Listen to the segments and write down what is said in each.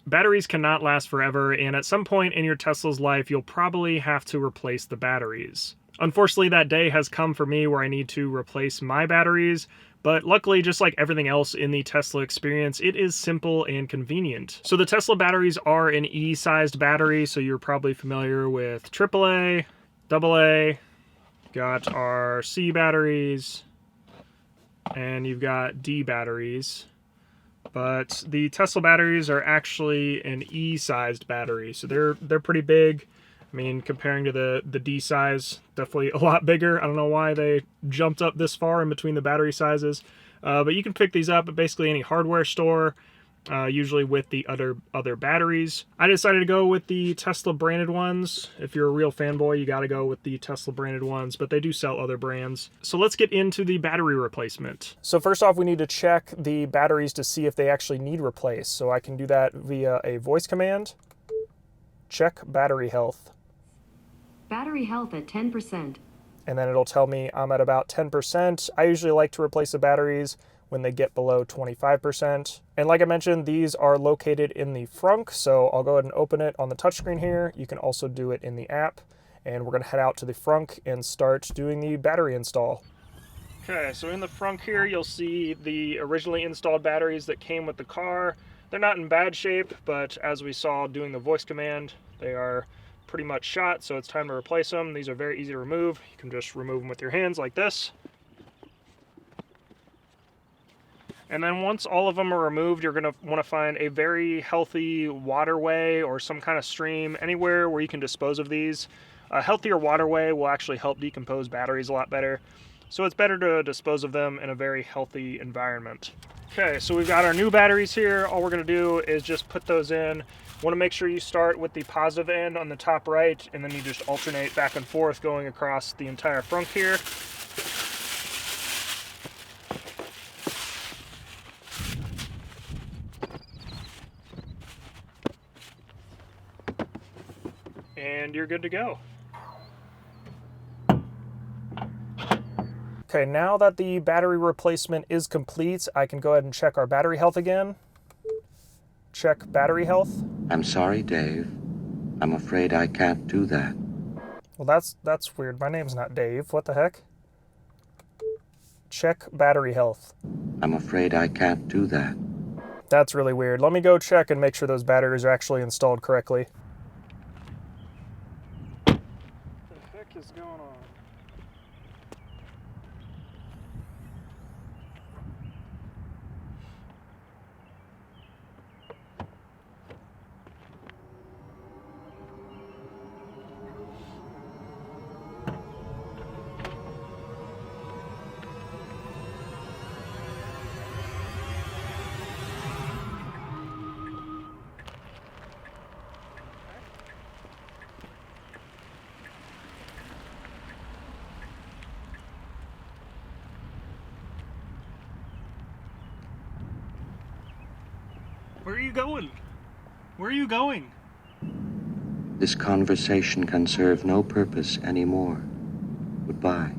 Batteries cannot last forever, and at some point in your Tesla's life, you'll probably have to replace the batteries. Unfortunately, that day has come for me where I need to replace my batteries, but luckily, just like everything else in the Tesla experience, it is simple and convenient. So the Tesla batteries are an E-sized battery, so you're probably familiar with AAA, AA, got our C batteries, and you've got D batteries. But the Tesla batteries are actually an E-sized battery, so they're pretty big. I mean, comparing to the D size, definitely a lot bigger. I don't know why they jumped up this far in between the battery sizes, but you can pick these up at basically any hardware store, usually with the other batteries. I decided to go with the Tesla branded ones. If you're a real fanboy, you got to go with the Tesla branded ones, but they do sell other brands. So let's get into the battery replacement. So first off, we need to check the batteries to see if they actually need replaced. So I can do that via a voice command. Check battery health. Battery health at 10%. And then it'll tell me I'm at about 10%. I usually like to replace the batteries when they get below 25%. And like I mentioned, these are located in the frunk, so I'll go ahead and open it on the touchscreen here. You can also do it in the app, and we're gonna head out to the frunk and start doing the battery install. Okay, so in the frunk here, you'll see the originally installed batteries that came with the car. They're not in bad shape, but as we saw doing the voice command, they are pretty much shot, so it's time to replace them. These are very easy to remove. You can just remove them with your hands like this. And then once all of them are removed, you're gonna wanna find a very healthy waterway or some kind of stream, anywhere where you can dispose of these. A healthier waterway will actually help decompose batteries a lot better. So it's better to dispose of them in a very healthy environment. Okay, so we've got our new batteries here. All we're gonna do is just put those in. Wanna make sure you start with the positive end on the top right, and then you just alternate back and forth going across the entire frunk here. And you're good to go. Okay, now that the battery replacement is complete, I can go ahead and check our battery health again. Check battery health. I'm sorry, Dave. I'm afraid I can't do that. Well, that's weird. My name's not Dave. What the heck? Check battery health. I'm afraid I can't do that. That's really weird. Let me go check and make sure those batteries are actually installed correctly. What the heck is going on? Where are you going? Where are you going? This conversation can serve no purpose anymore. Goodbye.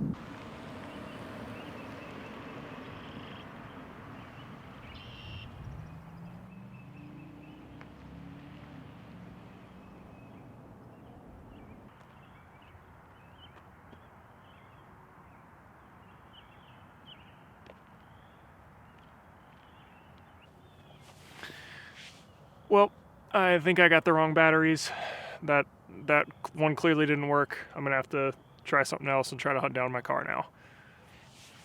Well, I think I got the wrong batteries. That one clearly didn't work. I'm gonna have to try something else and try to hunt down my car now.